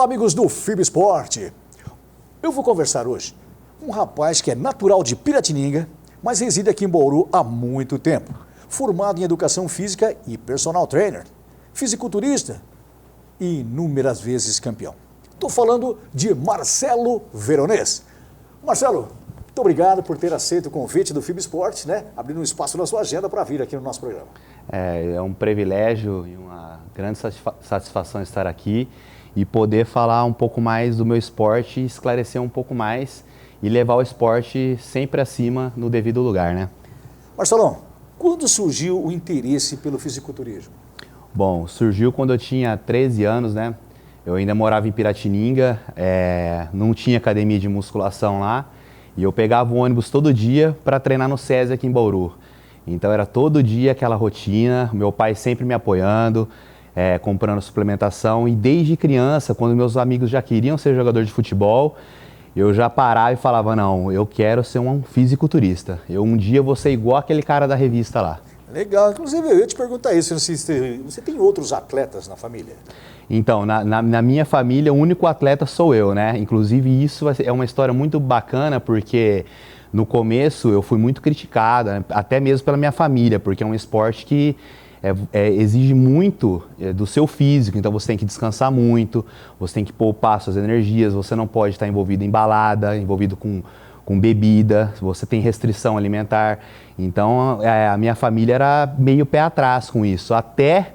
Olá, amigos do FIB Esporte. Eu vou conversar hoje com um rapaz que é natural de Piratininga, mas reside aqui em Bauru há muito tempo. Formado em Educação Física e Personal Trainer, fisiculturista e inúmeras vezes campeão. Estou falando de Marcelo Veronês. Marcelo, muito obrigado por ter aceito o convite do FIB Esporte, né? Abrindo um espaço na sua agenda para vir aqui no nosso programa. É um privilégio e uma grande satisfação estar aqui e poder falar um pouco mais do meu esporte, esclarecer um pouco mais e levar o esporte sempre acima no devido lugar, né? Marcelão, quando surgiu o interesse pelo fisiculturismo? Bom, surgiu quando eu tinha 13 anos, né? Eu ainda morava em Piratininga, não tinha academia de musculação lá e eu pegava o ônibus todo dia para treinar no SESI aqui em Bauru. Então era todo dia aquela rotina, meu pai sempre me apoiando, comprando suplementação e desde criança, quando meus amigos já queriam ser jogador de futebol, eu já parava e falava, não, eu quero ser um fisiculturista, um dia vou ser igual aquele cara da revista lá. Legal, inclusive eu ia te perguntar isso, você tem outros atletas na família? Então, na minha família, o único atleta sou eu, né? Inclusive isso é uma história muito bacana porque no começo eu fui muito criticado, né? Até mesmo pela minha família, porque é um esporte que exige muito do seu físico, então você tem que descansar muito, você tem que poupar suas energias, você não pode estar envolvido em balada, envolvido com bebida, você tem restrição alimentar. Então a minha família era meio pé atrás com isso, até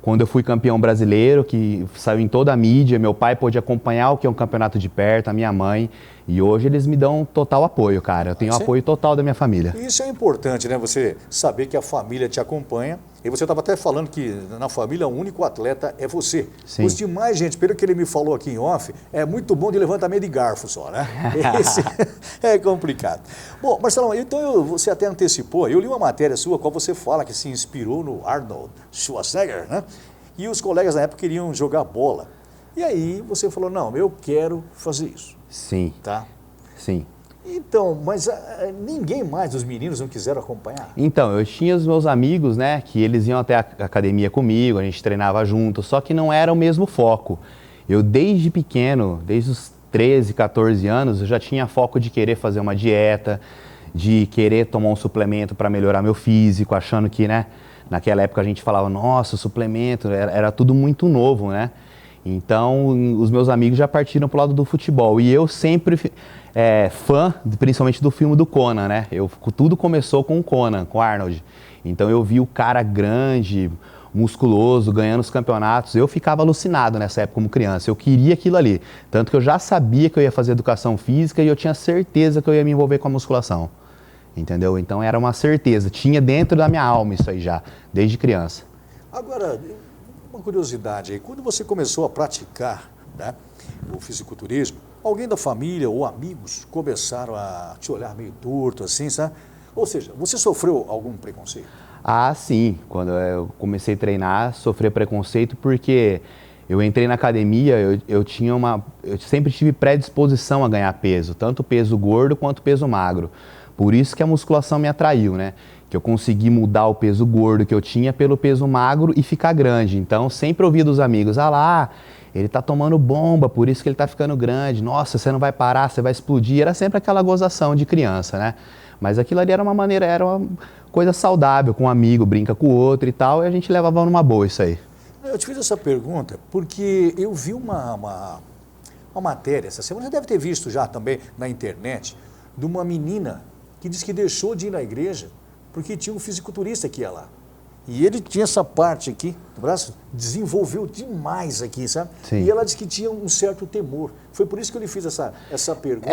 quando eu fui campeão brasileiro, que saiu em toda a mídia, meu pai pôde acompanhar o que é um campeonato de perto, a minha mãe, e hoje eles me dão total apoio, cara. Eu tenho apoio total da minha família. Isso é importante, né? Você saber que a família te acompanha. E você estava até falando que na família o único atleta é você. Sim. Os demais, gente, pelo que ele me falou aqui em off, é muito bom de levantamento de garfo só, né? Esse é complicado. Bom, Marcelão, então você até antecipou, eu li uma matéria sua, qual você fala que se inspirou no Arnold Schwarzenegger, né? E os colegas na época queriam jogar bola. E aí você falou, não, eu quero fazer isso. Sim. Tá? Sim. Então, mas ninguém mais dos meninos não quiseram acompanhar? Então, eu tinha os meus amigos, né, que eles iam até a academia comigo, a gente treinava junto, só que não era o mesmo foco. Eu desde pequeno, desde os 13, 14 anos, eu já tinha foco de querer fazer uma dieta, de querer tomar um suplemento para melhorar meu físico, achando que, né, naquela época a gente falava, nossa, suplemento, era tudo muito novo, né? Então, os meus amigos já partiram pro lado do futebol e eu sempre fã, principalmente do filme do Conan, né? Tudo começou com o Conan, com o Arnold. Então eu vi o cara grande, musculoso, ganhando os campeonatos. Eu ficava alucinado nessa época como criança, eu queria aquilo ali. Tanto que eu já sabia que eu ia fazer educação física e eu tinha certeza que eu ia me envolver com a musculação. Entendeu? Então era uma certeza, tinha dentro da minha alma isso aí já, desde criança. Agora, uma curiosidade aí, quando você começou a praticar, né, o fisiculturismo, alguém da família ou amigos começaram a te olhar meio torto, assim, sabe? Ou seja, você sofreu algum preconceito? Ah, sim. Quando eu comecei a treinar, sofri preconceito porque eu entrei na academia, eu sempre tive predisposição a ganhar peso, tanto peso gordo quanto peso magro. Por isso que a musculação me atraiu, né? Que eu consegui mudar o peso gordo que eu tinha pelo peso magro e ficar grande. Então, sempre ouvi dos amigos, ah lá, ele tá tomando bomba, por isso que ele tá ficando grande. Nossa, você não vai parar, você vai explodir. Era sempre aquela gozação de criança, né? Mas aquilo ali era uma coisa saudável, com um amigo brinca com o outro e tal, e a gente levava numa boa isso aí. Eu te fiz essa pergunta porque eu vi uma matéria essa semana, você deve ter visto já também na internet, de uma menina que disse que deixou de ir na igreja porque tinha um fisiculturista que ia lá. E ele tinha essa parte aqui do braço, desenvolveu demais aqui, sabe? Sim. E ela disse que tinha um certo temor. Foi por isso que eu lhe fiz essa pergunta.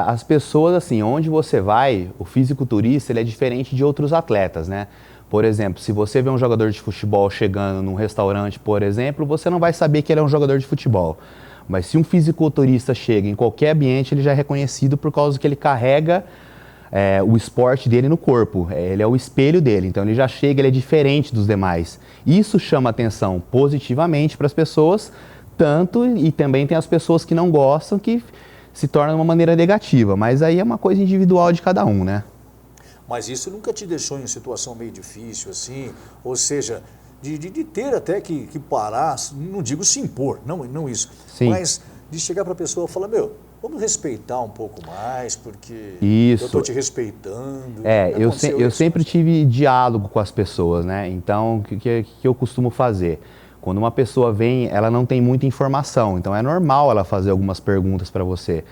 As pessoas, assim, onde você vai, o fisiculturista, ele é diferente de outros atletas, né? Por exemplo, se você vê um jogador de futebol chegando num restaurante, por exemplo, você não vai saber que ele é um jogador de futebol. Mas se um fisiculturista chega em qualquer ambiente, ele já é reconhecido por causa que ele carrega o esporte dele no corpo. Ele é o espelho dele, então ele já chega, ele é diferente dos demais. Isso chama atenção positivamente para as pessoas, e também tem as pessoas que não gostam, que se torna de uma maneira negativa. Mas aí é uma coisa individual de cada um, né? Mas isso nunca te deixou em situação meio difícil, assim? Ou seja, de ter até que parar, não digo se impor, não isso, Sim. mas de chegar para a pessoa e falar, meu, vamos respeitar um pouco mais, porque Isso. eu estou te respeitando. Eu sempre tive diálogo com as pessoas, né? Então, o que eu costumo fazer? Quando uma pessoa vem, ela não tem muita informação, então é normal ela fazer algumas perguntas para você.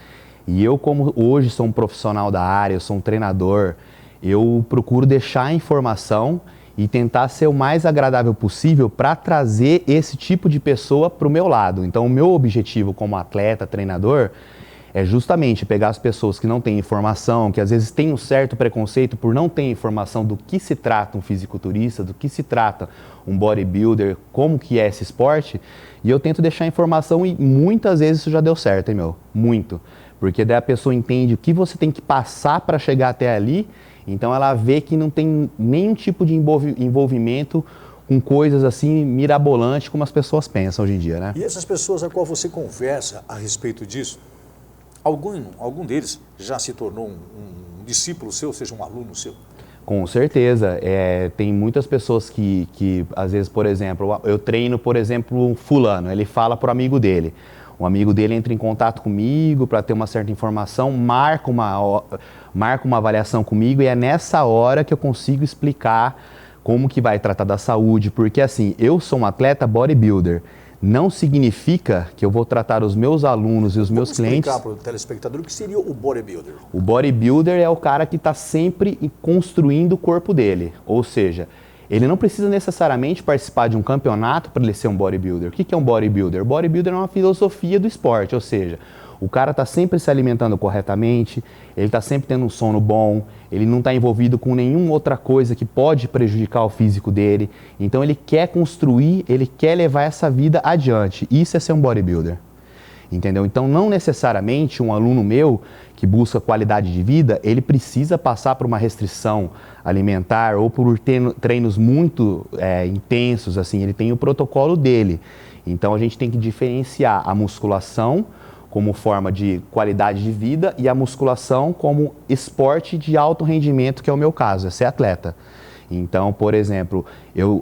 E eu, como hoje sou um profissional da área, eu sou um treinador, eu procuro deixar a informação e tentar ser o mais agradável possível para trazer esse tipo de pessoa para o meu lado. Então, o meu objetivo como atleta, treinador, é justamente pegar as pessoas que não têm informação, que às vezes têm um certo preconceito por não ter informação do que se trata um fisiculturista, do que se trata um bodybuilder, como que é esse esporte, e eu tento deixar a informação e muitas vezes isso já deu certo, hein, meu? Muito. Porque daí a pessoa entende o que você tem que passar para chegar até ali, então ela vê que não tem nenhum tipo de envolvimento com coisas assim mirabolantes como as pessoas pensam hoje em dia, né? E essas pessoas a qual você conversa a respeito disso, algum deles já se tornou um discípulo seu, ou seja, um aluno seu? Com certeza. Tem muitas pessoas que, às vezes, por exemplo, eu treino, por exemplo, um fulano, ele fala para o amigo dele. Um amigo dele entra em contato comigo para ter uma certa informação, marca uma avaliação comigo e é nessa hora que eu consigo explicar como que vai tratar da saúde, porque assim, eu sou um atleta bodybuilder. Não significa que eu vou tratar os meus alunos e os meus clientes... Vamos explicar para o telespectador o que seria o bodybuilder. O bodybuilder é o cara que está sempre construindo o corpo dele. Ou seja, ele não precisa necessariamente participar de um campeonato para ele ser um bodybuilder. O que é um bodybuilder? O bodybuilder é uma filosofia do esporte, ou seja, o cara está sempre se alimentando corretamente, ele está sempre tendo um sono bom, ele não está envolvido com nenhuma outra coisa que pode prejudicar o físico dele. Então ele quer construir, ele quer levar essa vida adiante. Isso é ser um bodybuilder. Entendeu? Então não necessariamente um aluno meu que busca qualidade de vida, ele precisa passar por uma restrição alimentar ou por treinos muito intensos, assim, ele tem o protocolo dele. Então a gente tem que diferenciar a musculação como forma de qualidade de vida e a musculação como esporte de alto rendimento, que é o meu caso, é ser atleta. Então, por exemplo,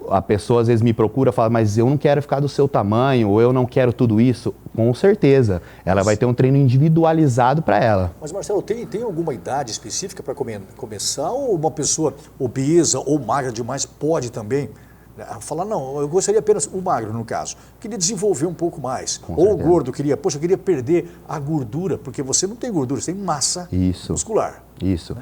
a pessoa às vezes me procura e fala, mas eu não quero ficar do seu tamanho, ou eu não quero tudo isso. Com certeza, ela vai ter um treino individualizado para ela. Mas Marcelo, tem alguma idade específica para começar, ou uma pessoa obesa ou magra demais pode também falar, não, eu gostaria apenas, o magro no caso, queria desenvolver um pouco mais. Com ou certeza. o gordo queria, poxa, eu queria perder a gordura, porque você não tem gordura, você tem massa muscular. Isso.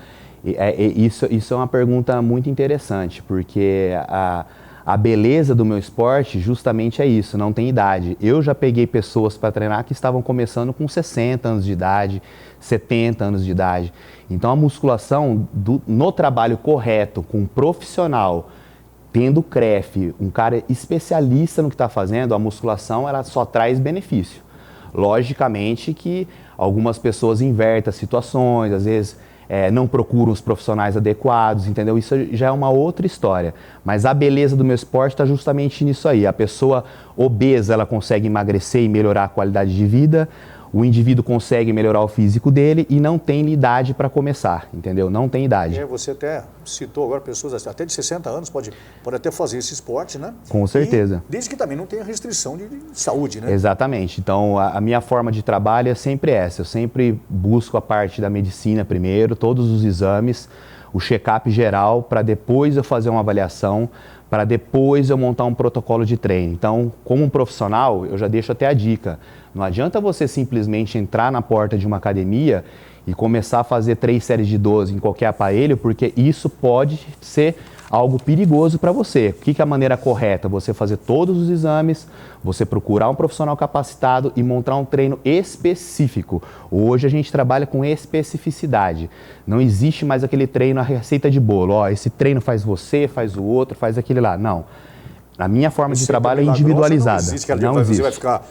Isso é uma pergunta muito interessante, porque a beleza do meu esporte justamente é isso, não tem idade. Eu já peguei pessoas para treinar que estavam começando com 60 anos de idade, 70 anos de idade. Então a musculação, no trabalho correto, com um profissional, tendo CREF, um cara especialista no que está fazendo, a musculação ela só traz benefício. Logicamente que algumas pessoas invertem as situações, às vezes não procuram os profissionais adequados, entendeu? Isso já é uma outra história. Mas a beleza do meu esporte está justamente nisso aí. A pessoa obesa, ela consegue emagrecer e melhorar a qualidade de vida. O indivíduo consegue melhorar o físico dele e não tem idade para começar, entendeu? Não tem idade. Você até citou agora pessoas até de 60 anos pode até fazer esse esporte, né? Com certeza. E desde que também não tenha restrição de saúde, né? Exatamente. Então, a minha forma de trabalho é sempre essa. Eu sempre busco a parte da medicina primeiro, todos os exames, o check-up geral, para depois eu fazer uma avaliação, para depois eu montar um protocolo de treino. Então, como um profissional, eu já deixo até a dica. Não adianta você simplesmente entrar na porta de uma academia e começar a fazer 3 séries de 12 em qualquer aparelho, porque isso pode ser algo perigoso para você. O que é a maneira correta? Você fazer todos os exames, você procurar um profissional capacitado e montar um treino específico. Hoje a gente trabalha com especificidade. Não existe mais aquele treino, a receita de bolo. Ó, esse treino faz você, faz o outro, faz aquele lá. Não. A minha forma de trabalho é individualizada. Não existe, você vai ficar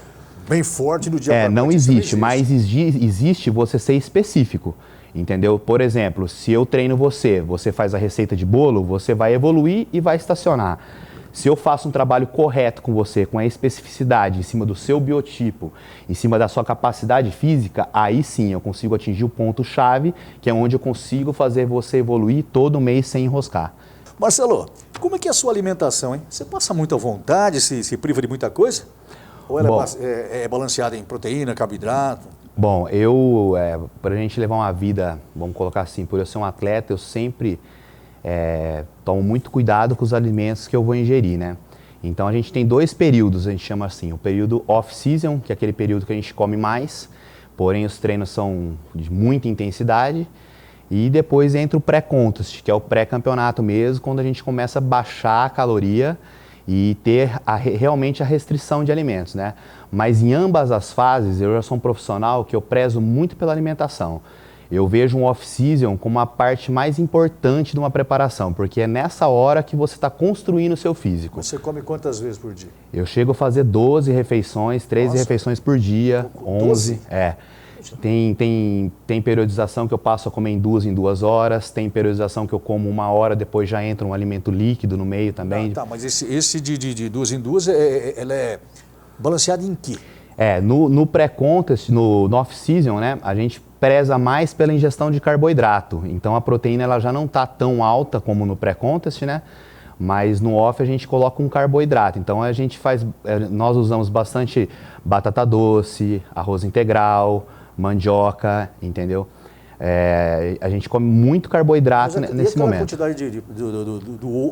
bem forte no dia para não existe, mas existe você ser específico. Entendeu? Por exemplo, se eu treino você faz a receita de bolo, você vai evoluir e vai estacionar. Se eu faço um trabalho correto com você, com a especificidade, em cima do seu biotipo, em cima da sua capacidade física, aí sim eu consigo atingir o ponto-chave, que é onde eu consigo fazer você evoluir todo mês sem enroscar. Marcelo, Como é que é a sua alimentação, hein? Você passa muita vontade, se priva de muita coisa? Ou ela é balanceada em proteína, carboidrato? Bom, para a gente levar uma vida, vamos colocar assim, por eu ser um atleta, eu sempre tomo muito cuidado com os alimentos que eu vou ingerir, né? Então a gente tem 2 períodos, a gente chama assim, o período off-season, que é aquele período que a gente come mais, porém os treinos são de muita intensidade, e depois entra o pré-contest, que é o pré-campeonato mesmo, quando a gente começa a baixar a caloria e ter realmente a restrição de alimentos, né? Mas em ambas as fases, eu já sou um profissional que eu prezo muito pela alimentação. Eu vejo um off-season como a parte mais importante de uma preparação, porque é nessa hora que você está construindo o seu físico. Você come quantas vezes por dia? Eu chego a fazer 12 refeições, 13 refeições por dia, 11. 12? Tem periodização que eu passo a comer em 2 horas, tem periodização que eu como 1 hora, depois já entra um alimento líquido no meio também. Tá, mas esse de 2 em 2, ela é balanceada em quê? No pré-contest, no off-season, né, a gente preza mais pela ingestão de carboidrato. Então a proteína ela já não está tão alta como no pré-contest, né? Mas no off a gente coloca um carboidrato. Então a gente nós usamos bastante batata doce, arroz integral, mandioca, entendeu? A gente come muito carboidrato nesse momento. A quantidade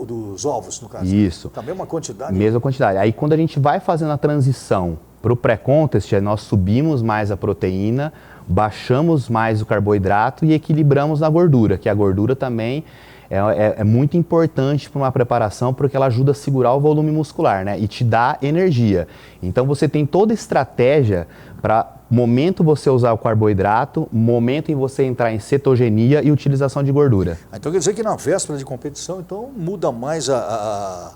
dos ovos, no caso? Isso. Também uma quantidade? Mesma quantidade. Aí quando a gente vai fazendo a transição para o pré-contest, nós subimos mais a proteína, baixamos mais o carboidrato e equilibramos na gordura, que a gordura também é muito importante para uma preparação porque ela ajuda a segurar o volume muscular, né? E te dá energia. Então você tem toda a estratégia para momento você usar o carboidrato, momento em você entrar em cetogenia e utilização de gordura. Então quer dizer que na véspera de competição, então muda mais a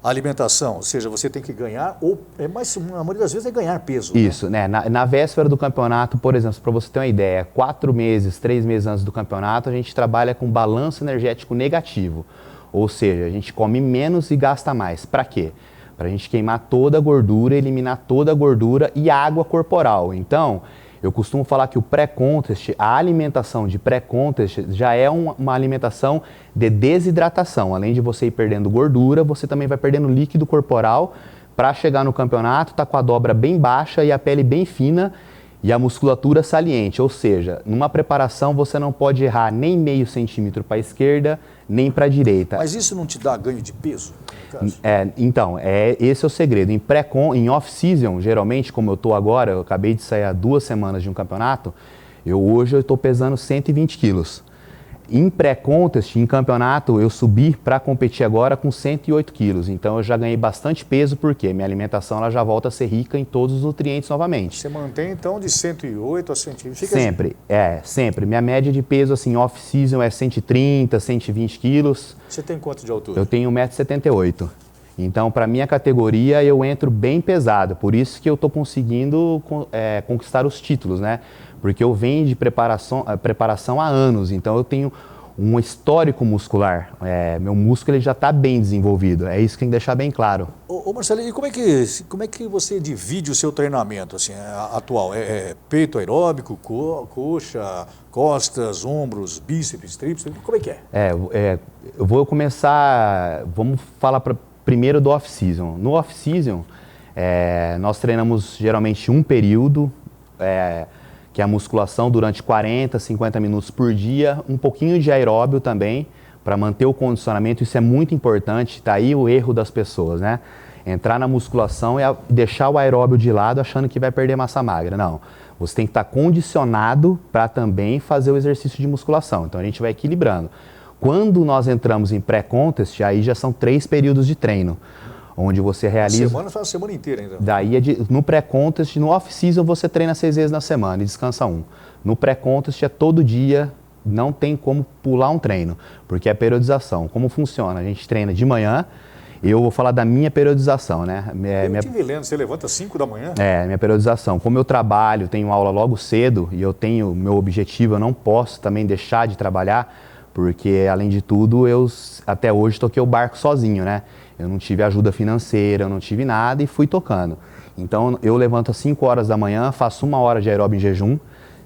alimentação, ou seja, você tem que ganhar, ou na maioria das vezes é ganhar peso. Isso, né? Na véspera do campeonato, por exemplo, para você ter uma ideia, 4 meses, 3 meses antes do campeonato, a gente trabalha com balanço energético negativo. Ou seja, a gente come menos e gasta mais. Para quê? Para a gente queimar toda a gordura, eliminar toda a gordura e água corporal. Então, eu costumo falar que o pré-contest, a alimentação de pré-contest já é uma alimentação de desidratação. Além de você ir perdendo gordura, você também vai perdendo líquido corporal para chegar no campeonato, tá com a dobra bem baixa e a pele bem fina e a musculatura saliente. Ou seja, numa preparação você não pode errar nem meio centímetro para a esquerda, nem para a direita. Mas isso não te dá ganho de peso? Então, esse é o segredo. Em off-season, geralmente, como eu estou agora, eu acabei de sair há 2 semanas de um campeonato, hoje eu estou pesando 120 quilos. Em pré-contest, em campeonato, eu subi para competir agora com 108 quilos. Então eu já ganhei bastante peso, porque minha alimentação ela já volta a ser rica em todos os nutrientes novamente. Você mantém então de 108 a 120? Sempre, sempre. Minha média de peso assim, off-season é 130, 120 quilos. Você tem quanto de altura? Eu tenho 1,78 m. Então, para minha categoria, eu entro bem pesado. Por isso que eu estou conseguindo conquistar os títulos, né? Porque eu venho de preparação há anos. Então, eu tenho um histórico muscular. Meu músculo ele já está bem desenvolvido. É isso que tem que deixar bem claro. Ô Marcelo, e como é que você divide o seu treinamento assim, atual? Peito aeróbico, coxa, costas, ombros, bíceps, tríceps? Como é que é? Eu vou começar... Vamos falar primeiro do off-season. No off-season, nós treinamos geralmente um período, que é a musculação durante 40, 50 minutos por dia, um pouquinho de aeróbio também, para manter o condicionamento. Isso é muito importante, está aí o erro das pessoas, né? Entrar na musculação e deixar o aeróbio de lado achando que vai perder massa magra. Não, você tem que estar condicionado para também fazer o exercício de musculação. Então a gente vai equilibrando. Quando nós entramos em pré-contest, aí já são 3 períodos de treino, onde você realiza... Semana faz a semana inteira ainda. Daí, no pré-contest, no off-season você treina 6 vezes na semana e descansa 1. No pré-contest é todo dia, não tem como pular um treino, porque é periodização. Como funciona? A gente treina de manhã, eu vou falar da minha periodização, né? Eu estive lendo, você levanta às 5 da manhã? Minha periodização. Como eu trabalho, tenho aula logo cedo e eu tenho meu objetivo, eu não posso também deixar de trabalhar, porque, além de tudo, eu até hoje toquei o barco sozinho, né? Eu não tive ajuda financeira, eu não tive nada e fui tocando. Então, eu levanto às 5 horas da manhã, faço 1 hora de aeróbio em jejum,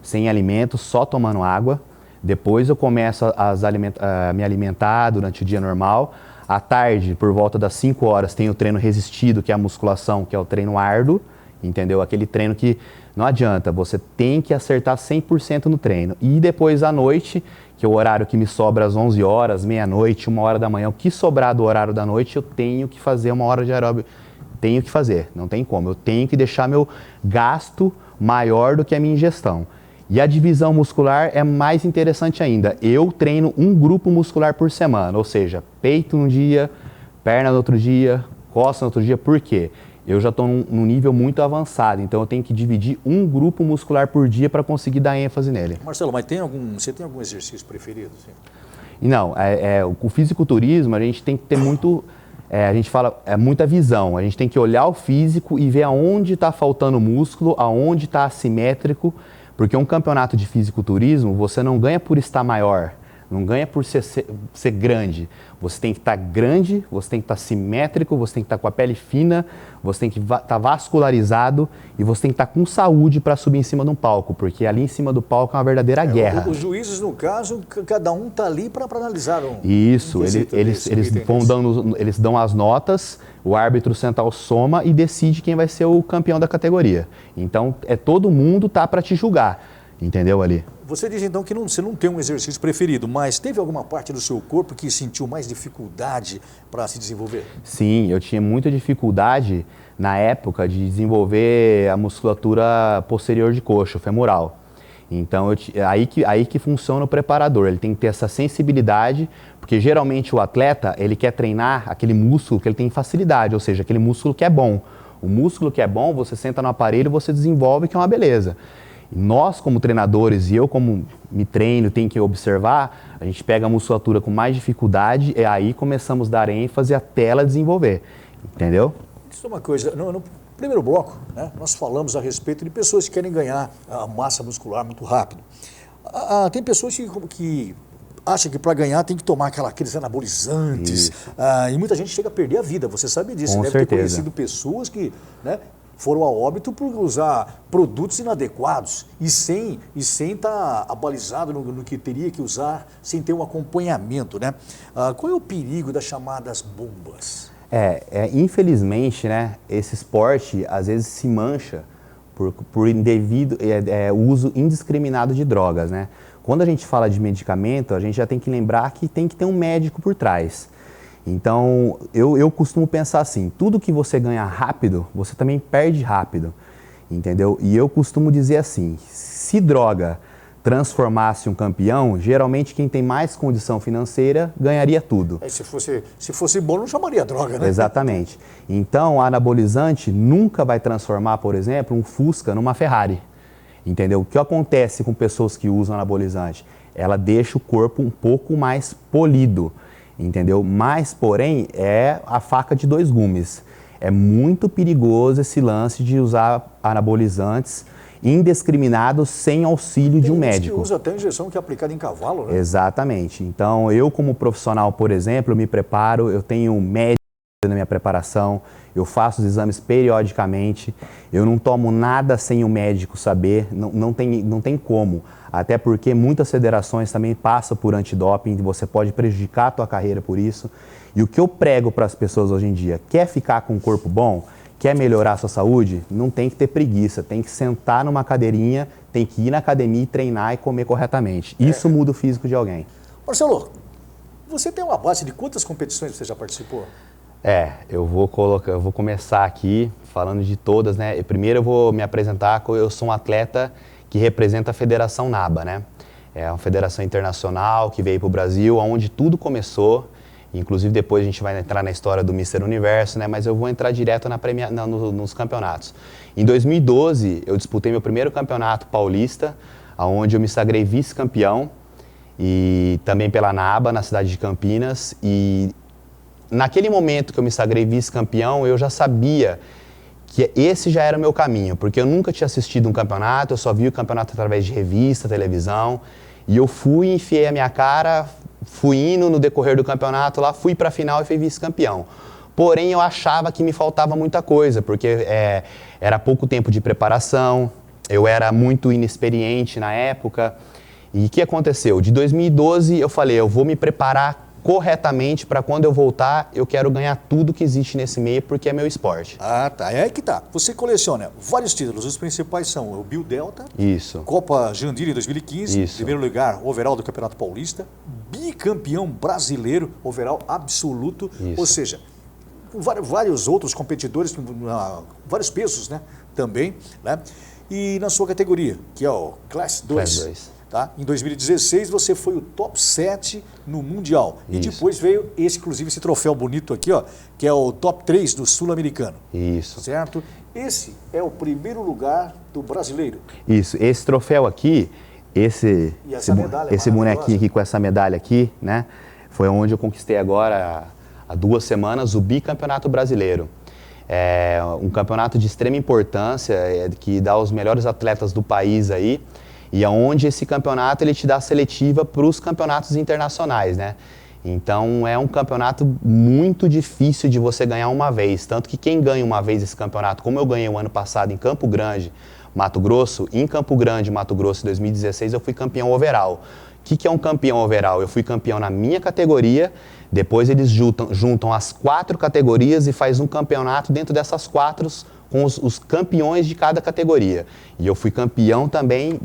sem alimento, só tomando água. Depois eu começo a me alimentar durante o dia normal. À tarde, por volta das 5 horas, tem o treino resistido, que é a musculação, que é o treino árduo, entendeu? Aquele treino que não adianta, você tem que acertar 100% no treino. E depois à noite, que é o horário que me sobra às 11 horas, meia-noite, 1 hora da manhã, o que sobrar do horário da noite, eu tenho que fazer 1 hora de aeróbico. Tenho que fazer, não tem como. Eu tenho que deixar meu gasto maior do que a minha ingestão. E a divisão muscular é mais interessante ainda. Eu treino um grupo muscular por semana, ou seja, peito um dia, perna no outro dia, costa no outro dia. Por quê? Eu já estou num nível muito avançado, então eu tenho que dividir um grupo muscular por dia para conseguir dar ênfase nele. Marcelo, mas você tem algum exercício preferido? Sim? Não, o fisiculturismo a gente tem que ter muito, a gente fala, muita visão. A gente tem que olhar o físico e ver aonde está faltando músculo, aonde está assimétrico, porque um campeonato de fisiculturismo você não ganha por estar maior, não ganha por ser grande. Você tem que estar grande, você tem que estar simétrico, você tem que estar com a pele fina, você tem que estar vascularizado e você tem que estar com saúde para subir em cima de um palco, porque ali em cima do palco é uma verdadeira guerra. Os juízes, no caso, cada um está ali para analisar Isso, eles dão as notas, o árbitro central soma e decide quem vai ser o campeão da categoria. Então, todo mundo tá para te julgar, entendeu ali? Você diz então que você não tem um exercício preferido, mas teve alguma parte do seu corpo que sentiu mais dificuldade para se desenvolver? Sim, eu tinha muita dificuldade na época de desenvolver a musculatura posterior de coxa, femoral. Então, aí que funciona o preparador, ele tem que ter essa sensibilidade, porque geralmente o atleta, ele quer treinar aquele músculo que ele tem facilidade, ou seja, aquele músculo que é bom. O músculo que é bom, você senta no aparelho e você desenvolve, que é uma beleza. Nós, como treinadores, e eu como me treino, tenho que observar, a gente pega a musculatura com mais dificuldade e aí começamos a dar ênfase até ela desenvolver, entendeu? Isso é uma coisa, no primeiro bloco, né, nós falamos a respeito de pessoas que querem ganhar a massa muscular muito rápido. Tem pessoas que acham que para ganhar tem que tomar aqueles anabolizantes, e muita gente chega a perder a vida, você sabe disso. Com deve certeza. ter conhecido pessoas que, né, foram a óbito por usar produtos inadequados e sem estar abalizado no que teria que usar, sem ter um acompanhamento, né? Qual é o perigo das chamadas bombas? Infelizmente, né, esse esporte às vezes se mancha por indevido uso indiscriminado de drogas, né? Quando a gente fala de medicamento, a gente já tem que lembrar que tem que ter um médico por trás. Então, eu costumo pensar assim, tudo que você ganha rápido, você também perde rápido, entendeu? E eu costumo dizer assim, se droga transformasse um campeão, geralmente quem tem mais condição financeira ganharia tudo. Se fosse bom, não chamaria droga, né? Exatamente. Então, a anabolizante nunca vai transformar, por exemplo, um Fusca numa Ferrari, entendeu? O que acontece com pessoas que usam anabolizante? Ela deixa o corpo um pouco mais polido, entendeu? Mas, porém, é a faca de dois gumes. É muito perigoso esse lance de usar anabolizantes indiscriminados sem auxílio de um médico. Que usa até injeção que é aplicada em cavalo, né? Exatamente. Então, eu como profissional, por exemplo, eu me preparo, eu tenho um médico na minha preparação, eu faço os exames periodicamente, eu não tomo nada sem o médico saber, não tem como. Até porque muitas federações também passam por antidoping, você pode prejudicar a tua carreira por isso. E o que eu prego para as pessoas hoje em dia, quer ficar com um corpo bom, quer melhorar a sua saúde, não tem que ter preguiça, tem que sentar numa cadeirinha, tem que ir na academia e treinar e comer corretamente. Isso muda o físico de alguém. Marcelo, você tem uma base de quantas competições você já participou? Eu vou começar aqui falando de todas, né? Primeiro eu vou me apresentar, eu sou um atleta que representa a Federação NABA, né? É uma federação internacional que veio para o Brasil, onde tudo começou. Inclusive depois a gente vai entrar na história do Mr. Universo, né? Mas eu vou entrar direto nos campeonatos. Em 2012 eu disputei meu primeiro campeonato paulista, onde eu me sagrei vice-campeão, e também pela NABA, na cidade de Campinas. E naquele momento que eu me sagrei vice-campeão, eu já sabia que esse já era o meu caminho, porque eu nunca tinha assistido um campeonato, eu só vi o campeonato através de revista, televisão, e eu fui, enfiei a minha cara, fui indo no decorrer do campeonato lá, fui para a final e fui vice-campeão. Porém, eu achava que me faltava muita coisa, porque era pouco tempo de preparação, eu era muito inexperiente na época, E o que aconteceu? De 2012 eu falei, eu vou me preparar corretamente para quando eu voltar, eu quero ganhar tudo que existe nesse meio, porque é meu esporte. Ah, tá. É aí que tá. Você coleciona vários títulos. Os principais são o Bill Delta, Isso. Copa Jandira em 2015, Isso. primeiro lugar, overall do Campeonato Paulista, bicampeão brasileiro, overall absoluto. Isso. Ou seja, vários outros competidores, vários pesos, né? Também, né? E na sua categoria, que é o Class 2. Class 2. Tá? Em 2016 você foi o top 7 no Mundial. E Isso. depois veio inclusive esse troféu bonito aqui, ó, que é o top 3 do Sul-Americano. Isso. Certo? Esse é o primeiro lugar do brasileiro. Isso. Esse troféu aqui, esse bonequinho aqui com essa medalha aqui, né? Foi onde eu conquistei agora, há 2 semanas, o bicampeonato brasileiro. É um campeonato de extrema importância, que dá os melhores atletas do país aí. E aonde esse campeonato ele te dá seletiva para os campeonatos internacionais, né? Então é um campeonato muito difícil de você ganhar uma vez. Tanto que quem ganha uma vez esse campeonato, como eu ganhei o ano passado em Campo Grande, Mato Grosso, em Campo Grande, Mato Grosso, em 2016, eu fui campeão overall. O que é um campeão overall? Eu fui campeão na minha categoria, depois eles juntam as 4 categorias e faz um campeonato dentro dessas 4 com os campeões de cada categoria. E eu fui campeão também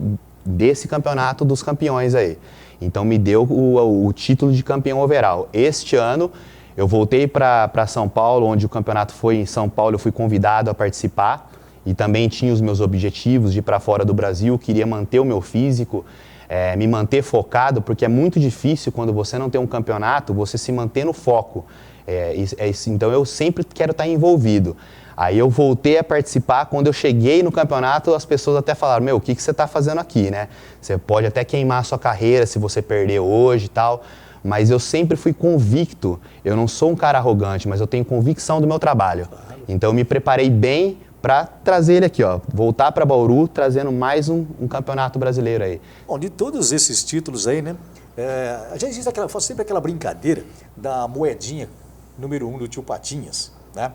desse campeonato dos campeões aí. Então me deu o título de campeão overall. Este ano eu voltei para São Paulo, onde o campeonato foi em São Paulo, eu fui convidado a participar e também tinha os meus objetivos de ir para fora do Brasil, queria manter o meu físico, me manter focado, porque é muito difícil quando você não tem um campeonato, você se manter no foco. Então eu sempre quero estar envolvido. Aí eu voltei a participar, quando eu cheguei no campeonato, as pessoas até falaram, meu, o que você está fazendo aqui, né? Você pode até queimar a sua carreira se você perder hoje e tal, mas eu sempre fui convicto, eu não sou um cara arrogante, mas eu tenho convicção do meu trabalho. Então eu me preparei bem para trazer ele aqui, ó, voltar para Bauru, trazendo mais um campeonato brasileiro aí. Bom, de todos esses títulos aí, né? Já existe faz sempre aquela brincadeira da moedinha número 1 do tio Patinhas, né?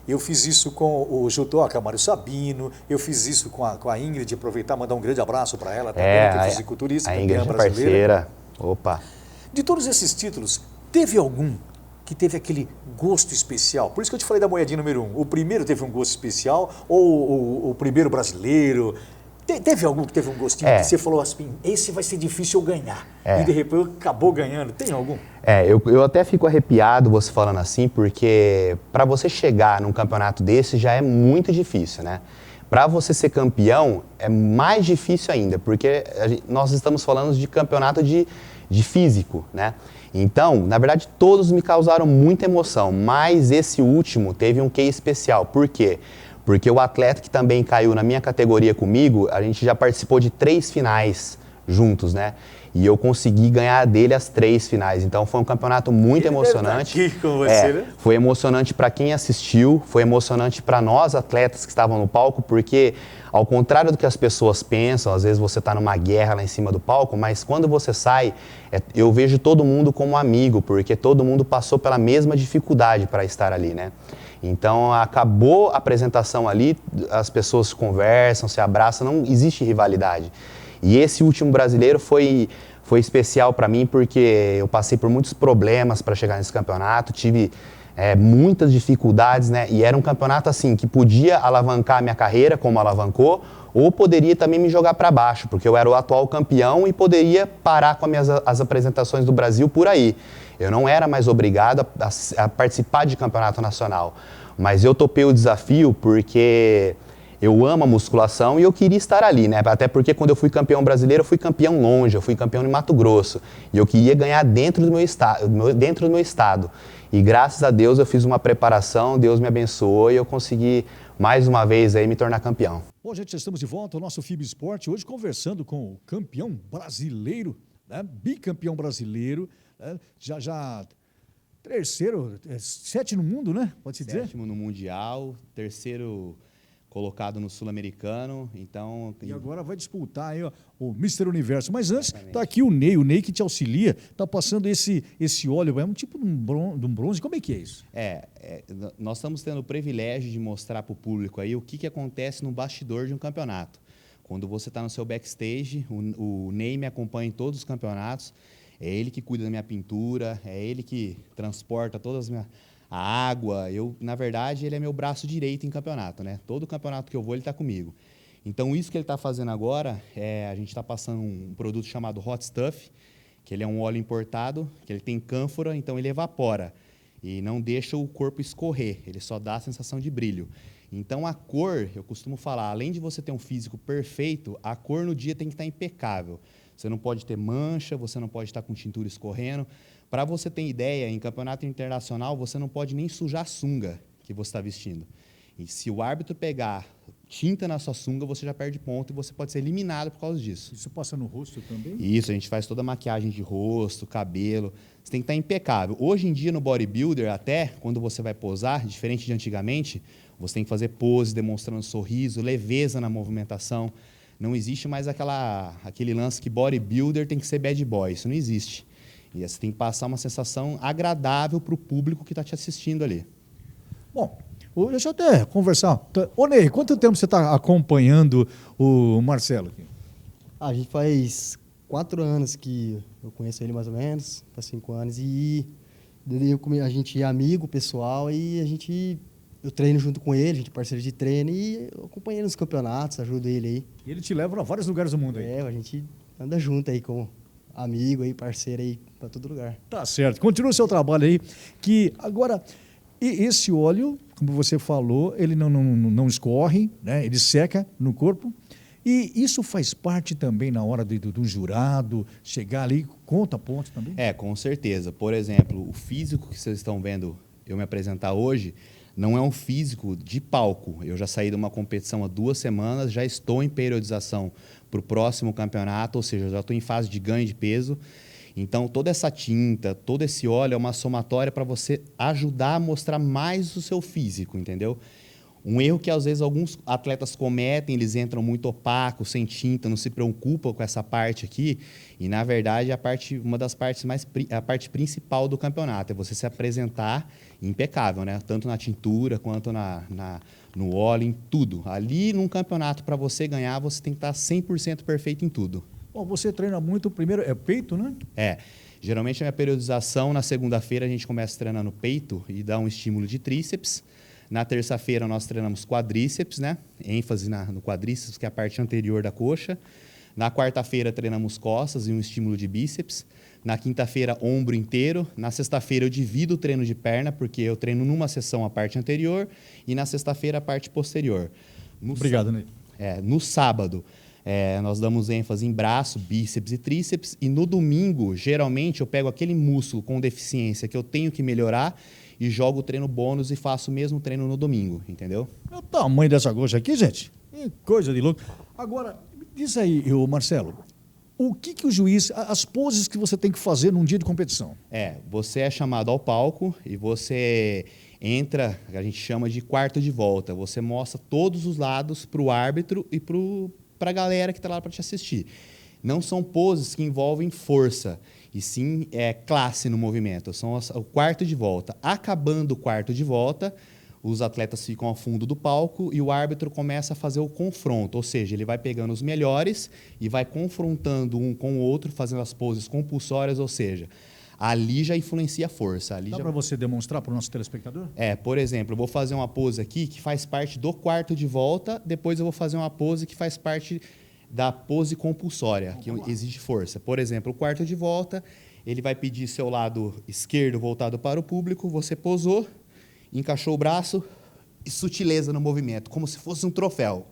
Eu fiz isso com o judoca Mário Sabino, eu fiz isso com a Ingrid, aproveitar e mandar um grande abraço para ela também, que é fisiculturista, a Ingrid campeã brasileira. Parceira. Opa! De todos esses títulos, teve algum que teve aquele gosto especial? Por isso que eu te falei da moedinha número 1. O primeiro teve um gosto especial ou o primeiro brasileiro? Teve algum que teve um gostinho que você falou assim, esse vai ser difícil eu ganhar. E de repente acabou ganhando. Tem algum? Eu até fico arrepiado você falando assim, porque para você chegar num campeonato desse já é muito difícil, né? Para você ser campeão é mais difícil ainda, porque nós estamos falando de campeonato de físico, né? Então, na verdade, todos me causaram muita emoção, mas esse último teve um quê especial. Por quê? Porque o atleta que também caiu na minha categoria comigo, a gente já participou de 3 finais juntos, né? E eu consegui ganhar dele as 3 finais. Então foi um campeonato muito emocionante. Aqui com você, né? Foi emocionante para quem assistiu, foi emocionante para nós atletas que estavam no palco, porque ao contrário do que as pessoas pensam, às vezes você está numa guerra lá em cima do palco, mas quando você sai, eu vejo todo mundo como amigo, porque todo mundo passou pela mesma dificuldade para estar ali, né? Então, acabou a apresentação ali, as pessoas conversam, se abraçam, não existe rivalidade. E esse último brasileiro foi especial para mim porque eu passei por muitos problemas para chegar nesse campeonato, tive muitas dificuldades, né? E era um campeonato assim que podia alavancar a minha carreira, como alavancou, ou poderia também me jogar para baixo, porque eu era o atual campeão e poderia parar com as apresentações do Brasil por aí. Eu não era mais obrigado a participar de campeonato nacional, mas eu topei o desafio porque eu amo a musculação e eu queria estar ali, né? Até porque quando eu fui campeão brasileiro, eu fui campeão longe, eu fui campeão em Mato Grosso. E eu queria ganhar dentro do meu estado. E graças a Deus eu fiz uma preparação, Deus me abençoou e eu consegui mais uma vez aí me tornar campeão. Bom, gente, já estamos de volta ao nosso FIB Esporte, hoje conversando com o campeão brasileiro, né? Bicampeão brasileiro, né? Já terceiro, 7 no mundo, né? Pode-se dizer? 7º no Mundial, 3º colocado no Sul-Americano, então... E agora vai disputar aí, ó, o Mr. Universo. Mas antes, está aqui o Ney que te auxilia, está passando esse óleo, é um tipo de um bronze, como é que é isso? Nós estamos tendo o privilégio de mostrar para o público aí o que acontece no bastidor de um campeonato. Quando você está no seu backstage, o Ney me acompanha em todos os campeonatos, é ele que cuida da minha pintura, é ele que transporta a água. Na verdade, ele é meu braço direito em campeonato, né? Todo campeonato que eu vou, ele está comigo. Então, isso que ele está fazendo agora, a gente está passando um produto chamado Hot Stuff, que ele é um óleo importado, que ele tem cânfora, então ele evapora e não deixa o corpo escorrer, ele só dá a sensação de brilho. Então a cor, eu costumo falar, além de você ter um físico perfeito, a cor no dia tem que estar impecável. Você não pode ter mancha, você não pode estar com tintura escorrendo. Para você ter ideia, em campeonato internacional, você não pode nem sujar a sunga que você está vestindo. E se o árbitro pegar tinta na sua sunga, você já perde ponto e você pode ser eliminado por causa disso. Isso passa no rosto também? Isso, a gente faz toda a maquiagem de rosto, cabelo. Você tem que estar impecável. Hoje em dia, no bodybuilder, até quando você vai posar, diferente de antigamente, você tem que fazer pose, demonstrando sorriso, leveza na movimentação. Não existe mais aquele lance que bodybuilder tem que ser bad boy. Isso não existe. E você tem que passar uma sensação agradável para o público que está te assistindo ali. Bom, deixa eu até conversar. Ô Ney, quanto tempo você está acompanhando o Marcelo aqui? A gente faz 4 anos que eu conheço ele mais ou menos, faz 5 anos, e a gente é amigo pessoal e eu treino junto com ele, a gente é parceiro de treino e eu acompanho ele nos campeonatos, ajudo ele aí. E ele te leva para vários lugares do mundo aí. A gente anda junto aí como amigo aí, parceiro aí, para todo lugar. Tá certo. Continua o seu trabalho aí, que agora, esse óleo, como você falou, ele não escorre, né? Ele seca no corpo. E isso faz parte também na hora do jurado chegar ali, conta pontos também? Com certeza. Por exemplo, o físico que vocês estão vendo eu me apresentar hoje não é um físico de palco. Eu já saí de uma competição há 2 semanas, já estou em periodização para o próximo campeonato, ou seja, já estou em fase de ganho de peso. Então, toda essa tinta, todo esse óleo é uma somatória para você ajudar a mostrar mais o seu físico, entendeu? Um erro que, às vezes, alguns atletas cometem, eles entram muito opacos, sem tinta, não se preocupam com essa parte aqui. E, na verdade, uma das partes a parte principal do campeonato é você se apresentar impecável, né? Tanto na tintura quanto no óleo, em tudo. Ali, num campeonato, para você ganhar, você tem que estar 100% perfeito em tudo. Bom, você treina muito, primeiro é peito, né? Geralmente a minha periodização, na segunda-feira a gente começa treinando peito e dá um estímulo de tríceps. Na terça-feira nós treinamos quadríceps, né? ênfase no quadríceps, que é a parte anterior da coxa. Na quarta-feira treinamos costas e um estímulo de bíceps. Na quinta-feira, ombro inteiro. Na sexta-feira eu divido o treino de perna, porque eu treino numa sessão a parte anterior e na sexta-feira a parte posterior. Obrigado, Ney. No sábado, nós damos ênfase em braço, bíceps e tríceps. E no domingo, geralmente, eu pego aquele músculo com deficiência que eu tenho que melhorar e jogo o treino bônus e faço o mesmo treino no domingo, entendeu? É o tamanho dessa coxa aqui, gente. Que coisa de louco. Agora, diz aí, Marcelo, o que o juiz, as poses que você tem que fazer num dia de competição? Você é chamado ao palco e você entra, a gente chama de quarto de volta. Você mostra todos os lados para o árbitro e para a galera que está lá para te assistir. Não são poses que envolvem força, e sim classe no movimento. São o quarto de volta. Acabando o quarto de volta, os atletas ficam ao fundo do palco e o árbitro começa a fazer o confronto, ou seja, ele vai pegando os melhores e vai confrontando um com o outro, fazendo as poses compulsórias, ou seja, ali já influencia a força. Dá para você demonstrar para o nosso telespectador? Por exemplo, eu vou fazer uma pose aqui que faz parte do quarto de volta, depois eu vou fazer uma pose que faz parte da pose compulsória, que exige força. Por exemplo, o quarto de volta, ele vai pedir seu lado esquerdo voltado para o público, você posou, encaixou o braço e sutileza no movimento, como se fosse um troféu.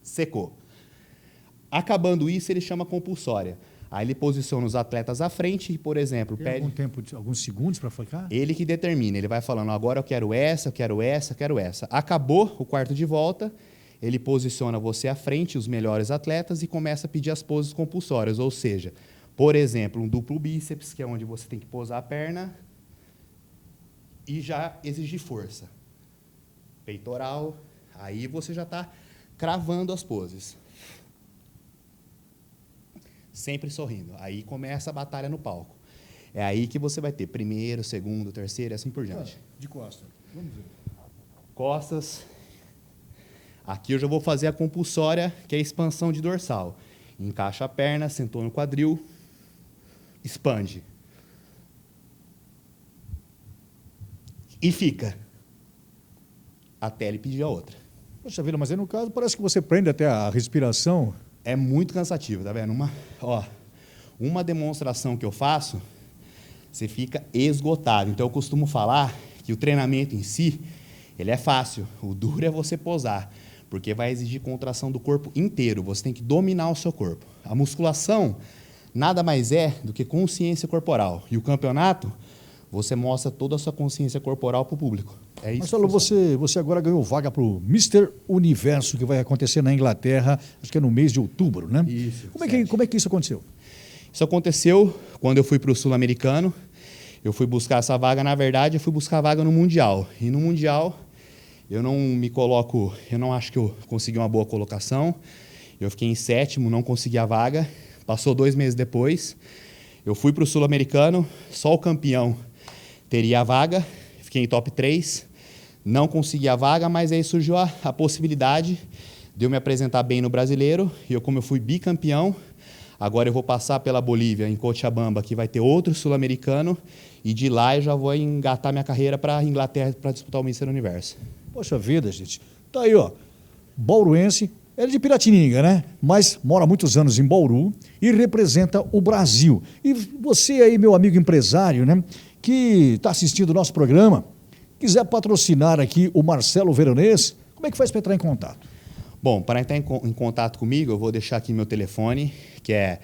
Secou. Acabando isso, ele chama compulsória. Aí ele posiciona os atletas à frente e, por exemplo, Tem pede... algum tempo, alguns segundos para ficar? Ele que determina, ele vai falando, agora eu quero essa, eu quero essa, eu quero essa. Acabou o quarto de volta, ele posiciona você à frente, os melhores atletas, e começa a pedir as poses compulsórias. Ou seja, por exemplo, um duplo bíceps, que é onde você tem que posar a perna e já exigir força. Peitoral, aí você já está cravando as poses. Sempre sorrindo. Aí começa a batalha no palco. É aí que você vai ter primeiro, segundo, terceiro e assim por diante. De costas. Vamos ver. Costas. Aqui eu já vou fazer a compulsória, que é a expansão de dorsal. Encaixa a perna, sentou no quadril, expande. E fica. Até ele pedir a outra. Poxa vida, mas aí no caso parece que você prende até a respiração. É muito cansativo, tá vendo? Uma demonstração que eu faço, você fica esgotado. Então eu costumo falar que o treinamento em si, ele é fácil. O duro é você posar, porque vai exigir contração do corpo inteiro. Você tem que dominar o seu corpo. A musculação nada mais é do que consciência corporal. E o campeonato, você mostra toda a sua consciência corporal para o público. É isso. Marcelo, você agora ganhou vaga para o Mr. Universo, que vai acontecer na Inglaterra, acho que é no mês de outubro, né? Isso. Como é que isso aconteceu? Isso aconteceu quando eu fui para o Sul-Americano. Eu fui buscar essa vaga, na verdade, eu fui buscar a vaga no Mundial. E no Mundial, eu não acho que eu consegui uma boa colocação. Eu fiquei em 7º, não consegui a vaga. Passou 2 meses depois, eu fui para o Sul-Americano, só o campeão teria a vaga. Fiquei em top 3, não consegui a vaga, mas aí surgiu a possibilidade de eu me apresentar bem no Brasileiro. E como eu fui bicampeão, agora eu vou passar pela Bolívia, em Cochabamba, que vai ter outro sul-americano, e de lá eu já vou engatar minha carreira para a Inglaterra para disputar o Mr. Universo. Poxa vida, gente. Tá aí, ó. Bauruense, é de Piratininga, né? Mas mora há muitos anos em Bauru e representa o Brasil. E você aí, meu amigo empresário, né? Que está assistindo o nosso programa, quiser patrocinar aqui o Marcelo Veronês, como é que faz para entrar em contato? Bom, para entrar em contato comigo, eu vou deixar aqui meu telefone, que é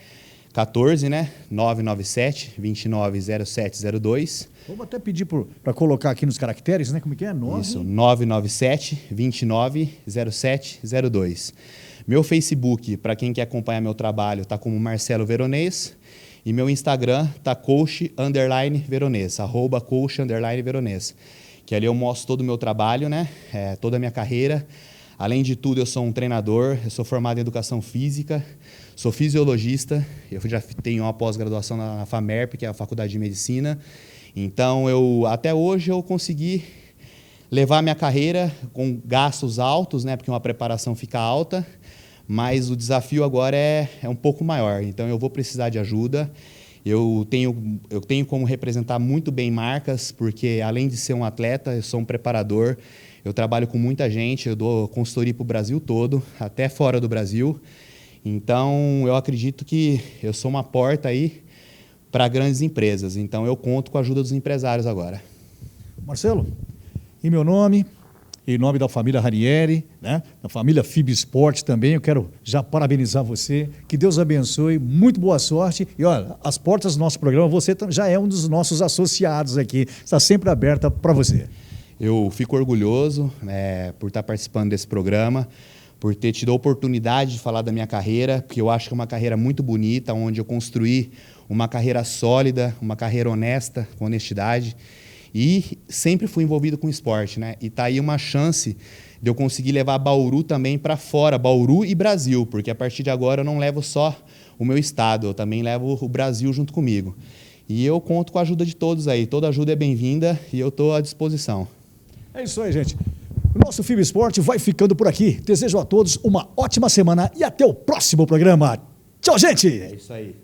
14, né? 997 290702. Vamos até pedir para colocar aqui nos caracteres, né? Como é que é? Isso, 997 290702. Meu Facebook, para quem quer acompanhar meu trabalho, está como Marcelo Veronês. E meu Instagram tá coach_veronês, @coach_veronês. Que ali eu mostro todo o meu trabalho, né? Toda a minha carreira. Além de tudo, eu sou um treinador, eu sou formado em educação física, sou fisiologista, eu já tenho uma pós-graduação na FAMERP, que é a Faculdade de Medicina. Então, até hoje eu consegui levar a minha carreira com gastos altos, né? Porque uma preparação fica alta. Mas o desafio agora é um pouco maior, então eu vou precisar de ajuda. Eu tenho como representar muito bem marcas, porque além de ser um atleta, eu sou um preparador, eu trabalho com muita gente, eu dou consultoria para o Brasil todo, até fora do Brasil. Então eu acredito que eu sou uma porta aí para grandes empresas, então eu conto com a ajuda dos empresários agora. Marcelo, em meu nome, em nome da família Ranieri, né? Da família FIB Sport também, eu quero já parabenizar você, que Deus abençoe, muito boa sorte. E olha, as portas do nosso programa, você já é um dos nossos associados aqui, está sempre aberta para você. Eu fico orgulhoso por estar participando desse programa, por ter tido a oportunidade de falar da minha carreira, porque eu acho que é uma carreira muito bonita, onde eu construí uma carreira sólida, uma carreira honesta, com honestidade. E sempre fui envolvido com esporte, né? E tá aí uma chance de eu conseguir levar Bauru também para fora, Bauru e Brasil, porque a partir de agora eu não levo só o meu estado, eu também levo o Brasil junto comigo. E eu conto com a ajuda de todos aí, toda ajuda é bem-vinda e eu estou à disposição. É isso aí, gente. O nosso FIB Sport vai ficando por aqui. Desejo a todos uma ótima semana e até o próximo programa. Tchau, gente! É isso aí.